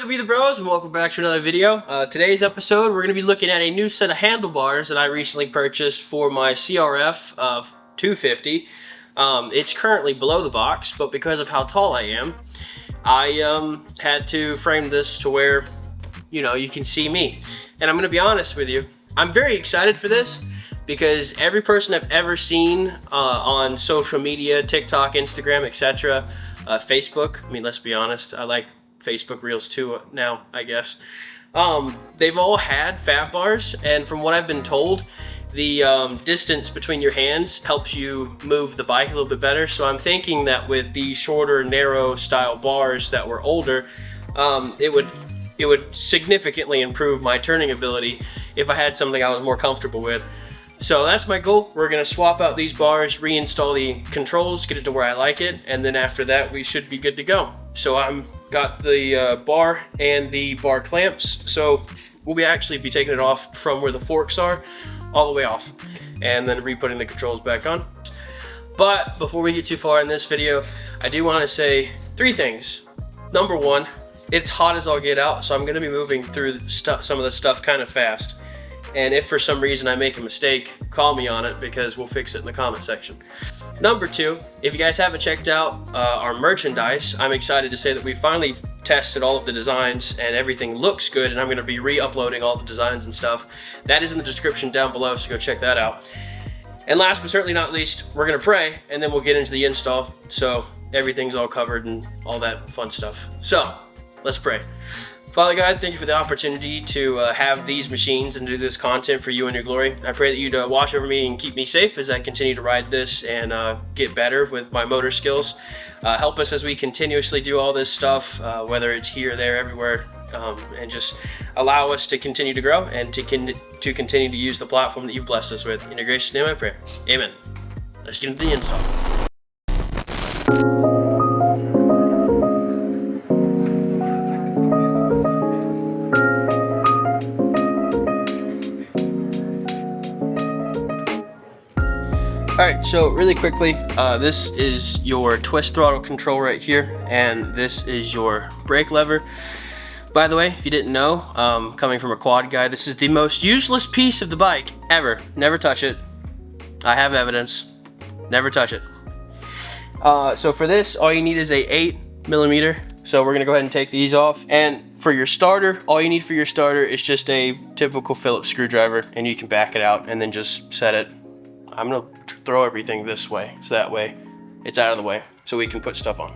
What be the bros, and welcome back to another video. Today's episode, we're going to be looking at a new set of handlebars that I recently purchased for my CRF 250. It's currently below the box, but because of how tall I am, I had to frame this to where, you know, you can see me. And I'm going to be honest with you, I'm very excited for this because every person I've ever seen on social media, TikTok, Instagram, etc., Facebook, I mean, let's be honest, I like Facebook Reels too now, I guess. They've all had fat bars, and from what I've been told, the distance between your hands helps you move the bike a little bit better. So I'm thinking that with these shorter, narrow style bars that were older, it would significantly improve my turning ability if I had something I was more comfortable with. So that's my goal. We're gonna swap out these bars, reinstall the controls, get it to where I like it, and then after that we should be good to go. So I'm got the bar and the bar clamps, so we'll actually be taking it off from where the forks are all the way off and then re-putting the controls back on. But before we get too far in this video, I do want to say three things. Number one, it's hot as all get out, so I'm going to be moving through some of the stuff kind of fast. And if for some reason I make a mistake, call me on it because we'll fix it in the comment section. Number two, if you guys haven't checked out our merchandise, I'm excited to say that we finally tested all of the designs and everything looks good, and I'm going to be re-uploading all the designs and stuff. That is in the description down below, so go check that out. And last but certainly not least, we're going to pray and then we'll get into the install so everything's all covered and all that fun stuff. So let's pray. Father God, thank you for the opportunity to have these machines and do this content for you and your glory. I pray that you'd watch over me and keep me safe as I continue to ride this and get better with my motor skills. Help us as we continuously do all this stuff, whether it's here, there, everywhere, and just allow us to continue to grow and to continue to use the platform that you've blessed us with. In your gracious name I pray. Amen. Let's get into the install. Alright, so really quickly, this is your twist throttle control right here, and this is your brake lever. By the way, if you didn't know, coming from a quad guy, this is the most useless piece of the bike ever. Never touch it. I have evidence. Never touch it. So for this, all you need is a 8mm. So we're gonna go ahead and take these off. And for your starter, all you need for your starter is just a typical Phillips screwdriver, and you can back it out and then just set it. I'm gonna throw everything this way, so that way it's out of the way, so we can put stuff on.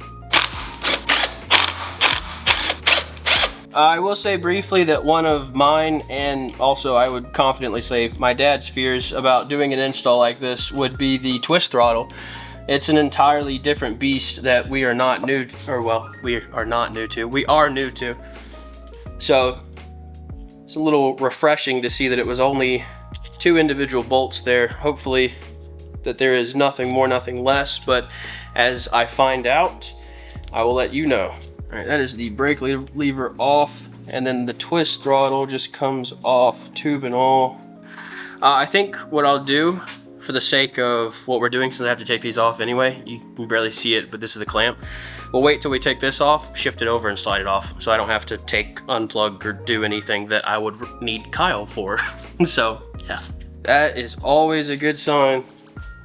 I will say briefly that one of mine, and also I would confidently say my dad's fears about doing an install like this would be the twist throttle. It's an entirely different beast that we are not new to, or well, we are not new to, we are new to. So it's a little refreshing to see that it was only 2 individual bolts there. Hopefully that there is nothing more, nothing less, but as I find out, I will let you know. All right, that is the brake lever off, and then the twist throttle just comes off, tube and all. I think what I'll do, for the sake of what we're doing, since I have to take these off anyway, you can barely see it, but this is the clamp. We'll wait till we take this off, shift it over and slide it off, so I don't have to unplug or do anything that I would need Kyle for. So yeah, that is always a good sign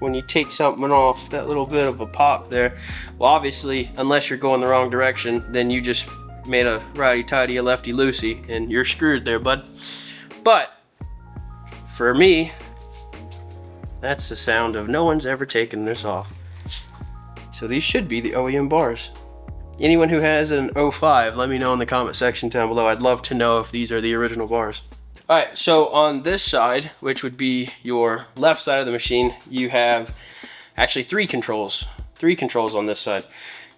when you take something off, that little bit of a pop there. Well, obviously, unless you're going the wrong direction, then you just made a righty-tighty, a lefty-loosey, and you're screwed there, bud. But for me, that's the sound of no one's ever taken this off. So these should be the OEM bars. Anyone who has an 05, let me know in the comment section down below. I'd love to know if these are the original bars. Alright, so on this side, which would be your left side of the machine, you have actually three controls on this side.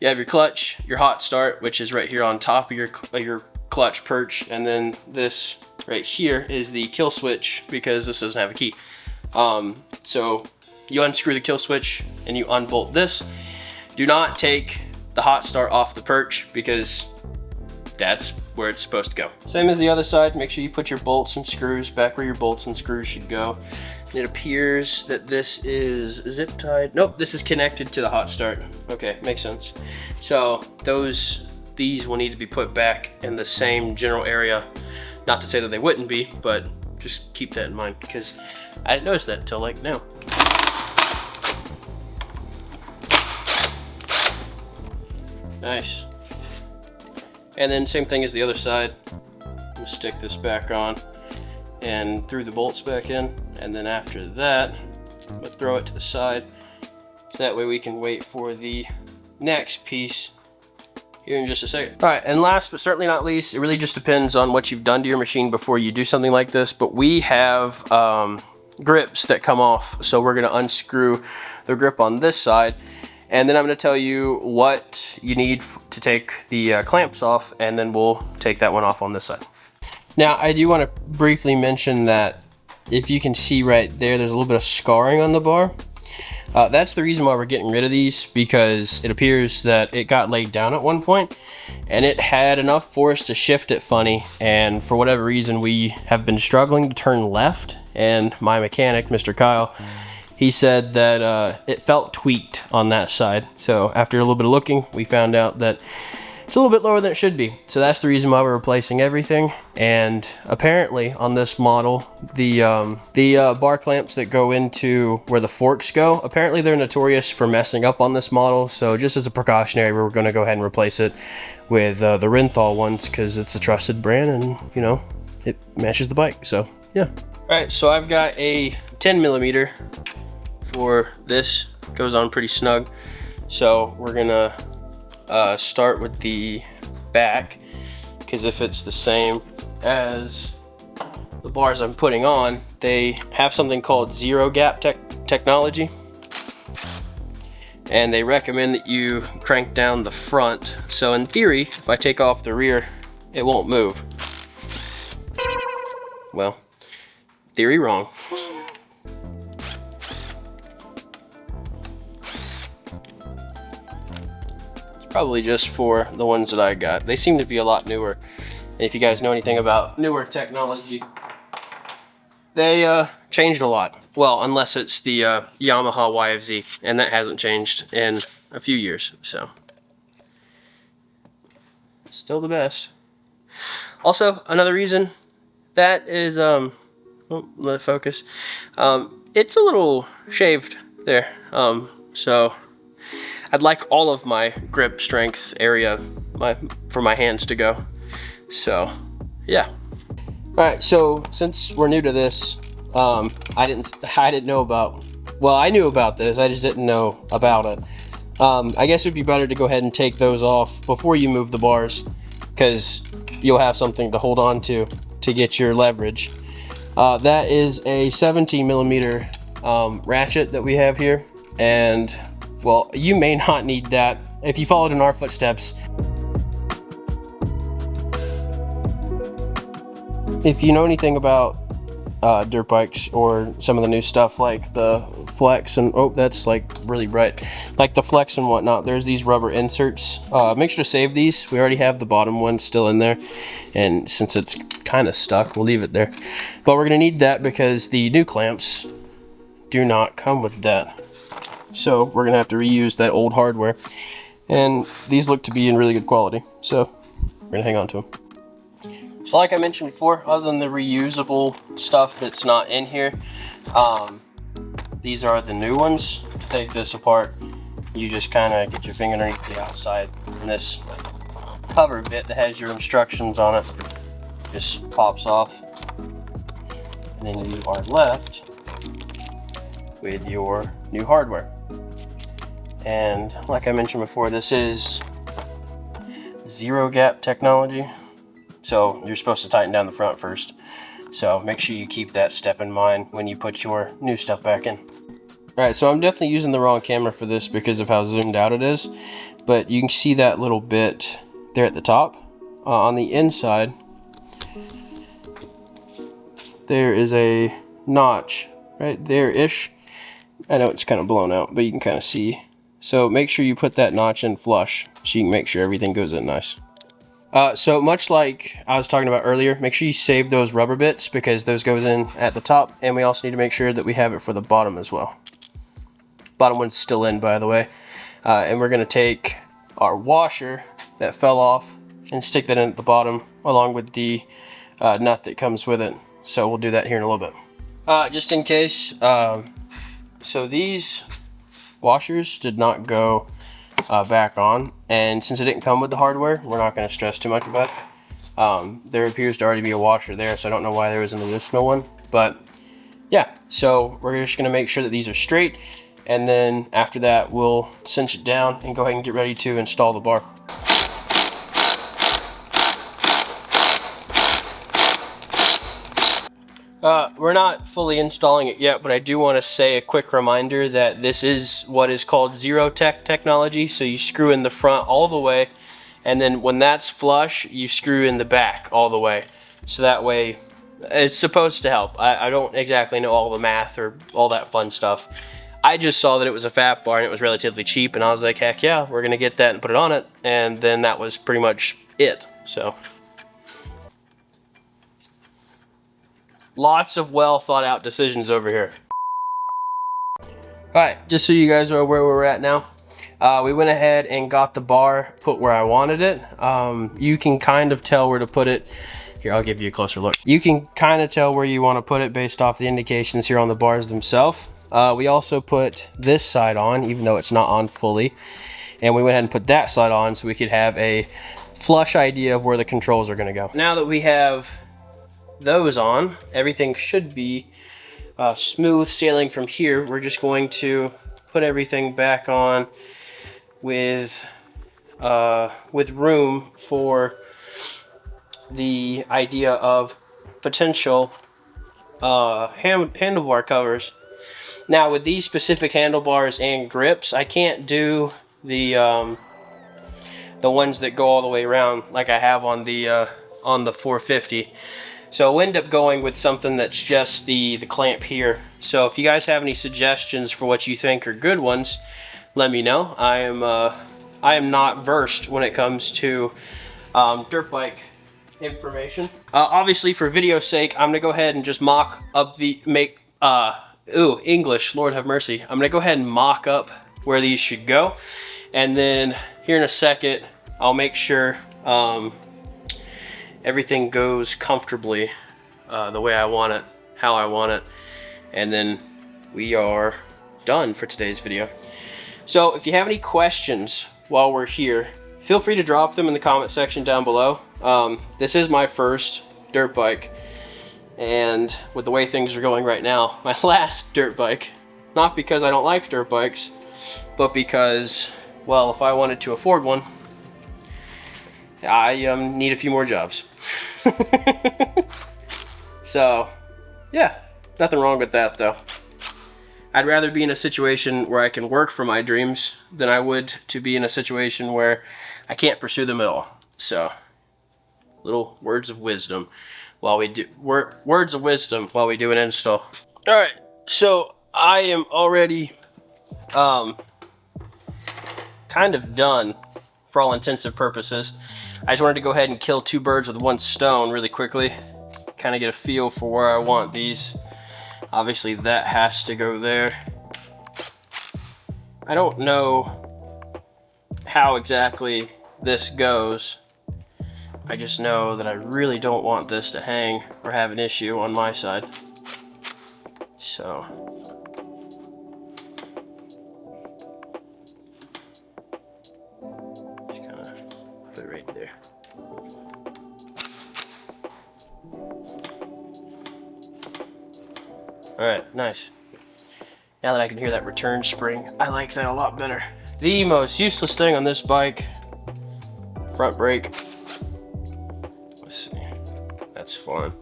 You have your clutch, your hot start, which is right here on top of your clutch perch, and then this right here is the kill switch, because this doesn't have a key. So you unscrew the kill switch and you unbolt this. Do not take the hot start off the perch, because that's where it's supposed to go. Same as the other side, make sure you put your bolts and screws back where your bolts and screws should go. It appears that this is zip tied. Nope, this is connected to the hot start. Okay, makes sense. So those these will need to be put back in the same general area. Not to say that they wouldn't be, but just keep that in mind, because I didn't notice that until like now. Nice. And then same thing as the other side. I'm gonna stick this back on and threw the bolts back in, and then after that I'm gonna throw it to the side, so that way we can wait for the next piece here in just a second. All right, and last but certainly not least, it really just depends on what you've done to your machine before you do something like this, but we have grips that come off, so we're gonna unscrew the grip on this side, and then I'm gonna tell you what you need to take the clamps off, and then we'll take that one off on this side. Now, I do want to briefly mention that if you can see right there, there's a little bit of scarring on the bar. That's the reason why we're getting rid of these, because it appears that it got laid down at one point and it had enough force to shift it funny, and for whatever reason we have been struggling to turn left, and my mechanic, Mr. Kyle, he said that it felt tweaked on that side. So after a little bit of looking, we found out that it's a little bit lower than it should be. So that's the reason why we're replacing everything. And apparently on this model, the bar clamps that go into where the forks go, apparently they're notorious for messing up on this model. So just as a precautionary, we're going to go ahead and replace it with the Renthal ones, because it's a trusted brand and, you know, it matches the bike. So yeah. All right, so I've got a 10mm for this. Goes on pretty snug. So we're gonna start with the back, because if it's the same as the bars I'm putting on, they have something called zero gap technology, and they recommend that you crank down the front. So in theory, if I take off the rear, it won't move. Well, theory wrong. Probably just for the ones that I got. They seem to be a lot newer. And if you guys know anything about newer technology, they changed a lot. Well, unless it's the Yamaha YFZ, and that hasn't changed in a few years, so. Still the best. Also, another reason that is, oh, let it focus. It's a little shaved there, so I'd like all of my grip strength area for my hands to go. So, yeah. All right, so since we're new to this, I didn't know about, well, I knew about this, I just didn't know about it. I guess it'd be better to go ahead and take those off before you move the bars, because you'll have something to hold on to get your leverage. That is a 17mm ratchet that we have here, and well, you may not need that if you followed in our footsteps. If you know anything about dirt bikes or some of the new stuff like the Flex and, oh, that's like really bright, like the Flex and whatnot, there's these rubber inserts. Make sure to save these. We already have the bottom one still in there, and since it's kind of stuck, we'll leave it there. But we're gonna need that because the new clamps do not come with that. So we're gonna have to reuse that old hardware, and these look to be in really good quality, so we're gonna hang on to them. So like I mentioned before, other than the reusable stuff that's not in here, these are the new ones. To take this apart, you just kind of get your finger underneath the outside, and this cover bit that has your instructions on it just pops off, and then you are left with your new hardware. And like I mentioned before, this is zero gap technology, so you're supposed to tighten down the front first, so make sure you keep that step in mind when you put your new stuff back in. Alright, so I'm definitely using the wrong camera for this because of how zoomed out it is, but you can see that little bit there at the top. On the inside there is a notch right there-ish. I know it's kind of blown out, but you can kind of see. So make sure you put that notch in flush so you can make sure everything goes in nice. So much like I was talking about earlier, make sure you save those rubber bits because those goes in at the top, and we also need to make sure that we have it for the bottom as well. Bottom one's still in, by the way. And we're gonna take our washer that fell off and stick that in at the bottom along with the nut that comes with it. So we'll do that here in a little bit. Just in case, so these washers did not go back on, and since it didn't come with the hardware, we're not going to stress too much about it. There appears to already be a washer there, so I don't know why there was an additional one, but yeah, so we're just going to make sure that these are straight, and then after that we'll cinch it down and go ahead and get ready to install the bar. We're not fully installing it yet, but I do want to say a quick reminder that this is what is called zero technology. So you screw in the front all the way, and then when that's flush, you screw in the back all the way. So that way, it's supposed to help. I don't exactly know all the math or all that fun stuff. I just saw that it was a fat bar and it was relatively cheap, and I was like, heck yeah, we're gonna get that and put it on it. And then that was pretty much it. So lots of well thought out decisions over here. Alright, just so you guys are where we're at now, we went ahead and got the bar put where I wanted it. You can kind of tell where to put it. Here, I'll give you a closer look. You can kind of tell where you want to put it based off the indications here on the bars themselves. We also put this side on, even though it's not on fully. And we went ahead and put that side on so we could have a flush idea of where the controls are going to go. Now that we have those on, everything should be smooth sailing from here. We're just going to put everything back on with room for the idea of potential handlebar covers. Now with these specific handlebars and grips, I can't do the ones that go all the way around like I have on the 450. So we'll end up going with something that's just the clamp here. So if you guys have any suggestions for what you think are good ones, let me know. I am not versed when it comes to dirt bike information. Obviously for video's sake, I'm gonna go ahead and just mock up English, Lord have mercy. I'm gonna go ahead and mock up where these should go. And then here in a second, I'll make sure everything goes comfortably the way I want it, how I want it, and then we are done for today's video. So if you have any questions while we're here, feel free to drop them in the comment section down below. This is my first dirt bike, and with the way things are going right now, my last dirt bike, not because I don't like dirt bikes, but because, well, if I wanted to afford one, I need a few more jobs. So yeah, nothing wrong with that though. I'd rather be in a situation where I can work for my dreams than I would to be in a situation where I can't pursue them at all. So little words of wisdom while we do an install. All right, so I am already kind of done for all intents and purposes. I just wanted to go ahead and kill two birds with one stone really quickly, kind of get a feel for where I want these. Obviously that has to go there. I don't know how exactly this goes. I just know that I really don't want this to hang or have an issue on my side. So just kind of put it right there. Alright, nice. Now that I can hear that return spring, I like that a lot better. The most useless thing on this bike, front brake. Let's see, that's fun.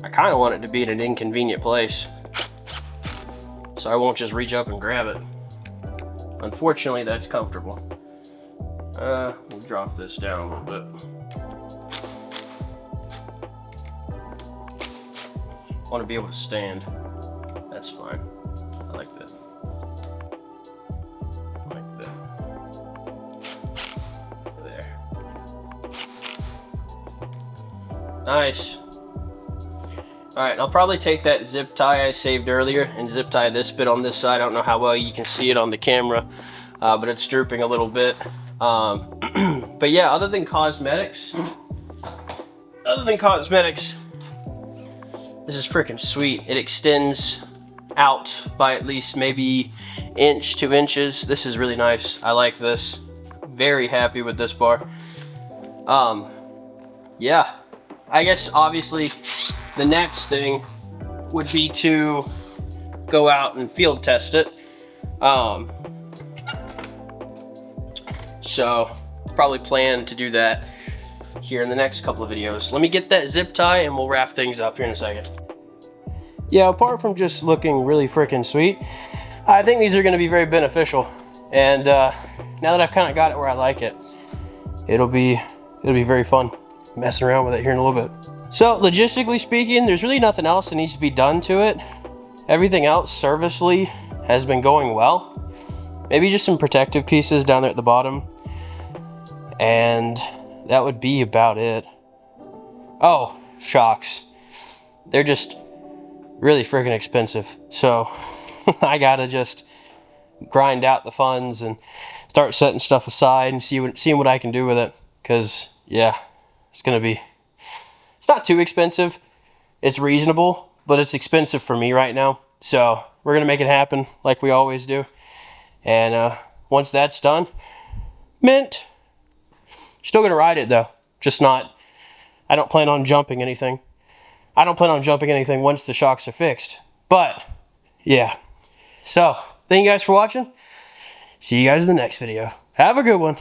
I kind of want it to be in an inconvenient place, so I won't just reach up and grab it. Unfortunately, that's comfortable. We'll drop this down a little bit. I want to be able to stand. That's fine. I like that. Like that. There. Nice. Alright, I'll probably take that zip tie I saved earlier and zip tie this bit on this side. I don't know how well you can see it on the camera, but it's drooping a little bit. But yeah, other than cosmetics, this is freaking sweet. It extends out by at least maybe inch, 2 inches. This is really nice. I like this. Very happy with this bar. Yeah, I guess obviously the next thing would be to go out and field test it. So probably plan to do that here in the next couple of videos. Let me get that zip tie and we'll wrap things up here in a second. Yeah, apart from just looking really freaking sweet, I think these are going to be very beneficial. And now that I've kind of got it where I like it, it'll be very fun messing around with it here in a little bit. So logistically speaking, there's really nothing else that needs to be done to it. Everything else servicely has been going well. Maybe just some protective pieces down there at the bottom. And that would be about it. Oh, shocks. They're just really freaking expensive. So I gotta just grind out the funds and start setting stuff aside and seeing what I can do with it. Cause yeah, it's not too expensive. It's reasonable, but it's expensive for me right now. So we're gonna make it happen like we always do. And once that's done, mint. Still gonna ride it though, just not, I don't plan on jumping anything. I don't plan on jumping anything once the shocks are fixed. But yeah, so thank you guys for watching. See you guys in the next video. Have a good one.